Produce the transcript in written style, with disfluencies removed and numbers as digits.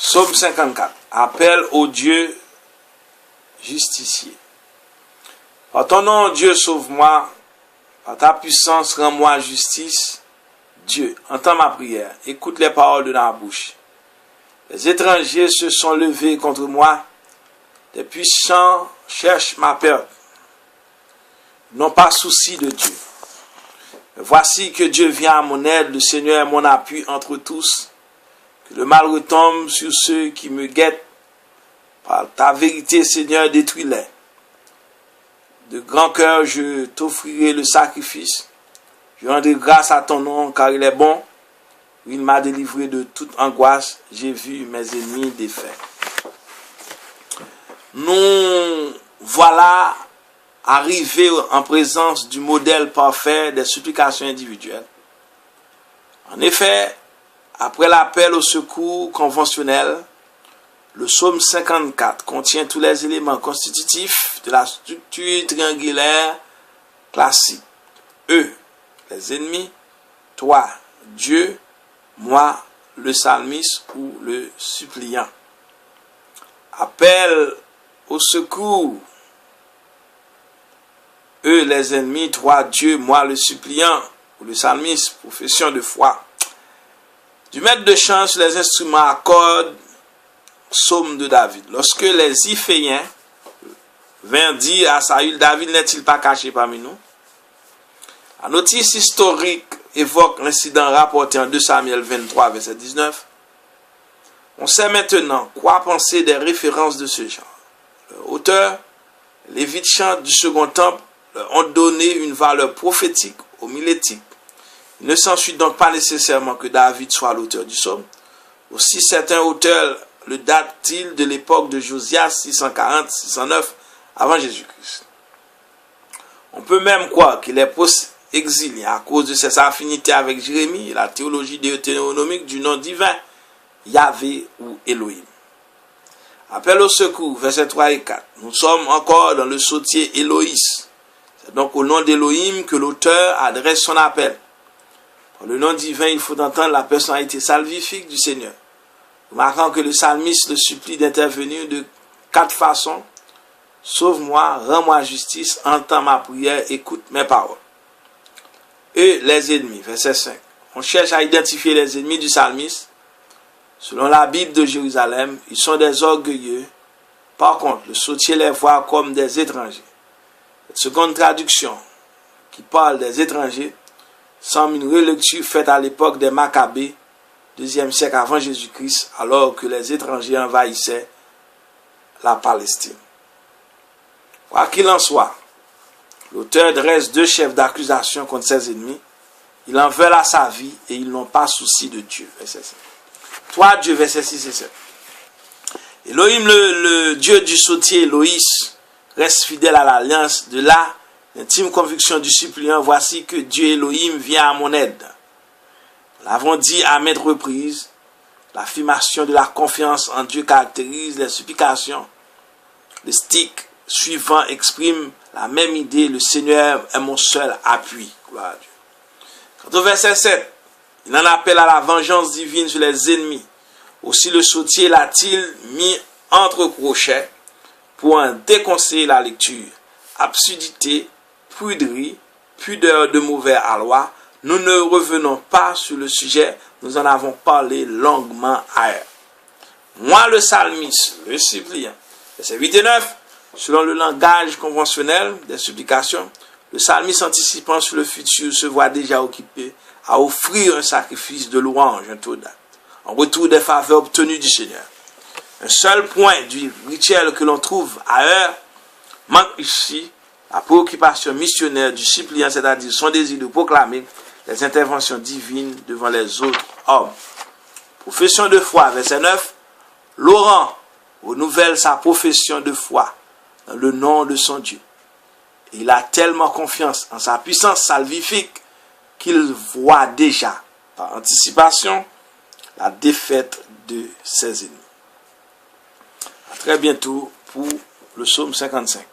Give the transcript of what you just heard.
Psaume 54. Appel au Dieu justicier. Par ton nom, Dieu, sauve-moi. Par ta puissance, rends-moi justice. Dieu, entends ma prière. Écoute les paroles de ma bouche. Les étrangers se sont levés contre moi. Les puissants cherchent ma perte. Ils n'ont pas souci de Dieu. Mais voici que Dieu vient à mon aide. Le Seigneur est mon appui entre tous. Que le mal retombe sur ceux qui me guettent. Par ta vérité, Seigneur, détruis-les. De grand cœur, je t'offrirai le sacrifice. Je rendrai grâce à ton nom, car il est bon. Il m'a délivré de toute angoisse. J'ai vu mes ennemis défaits. Nous voilà arrivés en présence du modèle parfait des supplications individuelles. En effet, après l'appel au secours conventionnel, le psaume 54 contient tous les éléments constitutifs de la structure triangulaire classique. Eux, les ennemis, toi, Dieu, moi, le psalmiste ou le suppliant. Appel au secours. Eux, les ennemis, toi, Dieu, moi, le suppliant ou le psalmiste, profession de foi. Du maître de chant sur les instruments à cordes, psaume de David. Lorsque les Iphéiens vinrent dire à Saül, David n'est-il pas caché parmi nous? La notice historique évoque l'incident rapporté en 2 Samuel 23, verset 19. On sait maintenant quoi penser des références de ce genre. L'auteur, les Lévites chantent du second temple ont donné une valeur prophétique au milétique. Il ne s'ensuit donc pas nécessairement que David soit l'auteur du psaume. Aussi, certains auteurs le datent-ils de l'époque de Josias 640-609 avant Jésus-Christ. On peut même croire qu'il est post-exilé à cause de ses affinités avec Jérémie et la théologie deutéronomique du nom divin, Yahvé ou Elohim. Appel au secours, versets 3 et 4. Nous sommes encore dans le sautier Éloïs. C'est donc au nom d'Elohim que l'auteur adresse son appel. Par le nom divin, il faut entendre la personnalité salvifique du Seigneur. Remarquant que le psalmiste le supplie d'intervenir de 4 façons. Sauve-moi, rends-moi justice, entends ma prière, écoute mes paroles. Eux, les ennemis, verset 5. On cherche à identifier les ennemis du psalmiste. Selon la Bible de Jérusalem, ils sont des orgueilleux. Par contre, le sautier les voit comme des étrangers. Cette seconde traduction, qui parle des étrangers, semble une relecture faite à l'époque des Maccabées, 2e siècle avant Jésus-Christ, alors que les étrangers envahissaient la Palestine. Quoi qu'il en soit, l'auteur dresse 2 chefs d'accusation contre ses ennemis. Ils en veulent à sa vie et ils n'ont pas souci de Dieu. Verset 7. Toi, Dieu, verset 6 et 7. Elohim, le Dieu du sautier Éloïs, reste fidèle à l'alliance. De là, l'intime conviction du suppliant, voici que Dieu Elohim vient à mon aide. Nous l'avons dit à maintes reprises, l'affirmation de la confiance en Dieu caractérise les supplications. Le stick suivant exprime la même idée, le Seigneur est mon seul appui. Gloire à Dieu. Quant au verset 7, il en appelle à la vengeance divine sur les ennemis. Aussi le sautier l'a-t-il mis entre crochets pour en déconseiller la lecture. Absurdité, pruderie, pudeur de mauvais aloi. Nous ne revenons pas sur le sujet, nous en avons parlé longuement ailleurs. Moi, le psalmiste, le suppliant, verset 8 et 9, selon le langage conventionnel des supplications, le psalmiste anticipant sur le futur se voit déjà occupé à offrir un sacrifice de louange, un toda, en retour des faveurs obtenues du Seigneur. Un seul point du rituel que l'on trouve ailleurs manque ici, la préoccupation missionnaire du suppliant, c'est-à-dire son désir de proclamer les interventions divines devant les autres hommes. Profession de foi, verset 9, Laurent renouvelle sa profession de foi dans le nom de son Dieu. Et il a tellement confiance en sa puissance salvifique qu'il voit déjà, par anticipation, la défaite de ses ennemis. À très bientôt pour le psaume 55.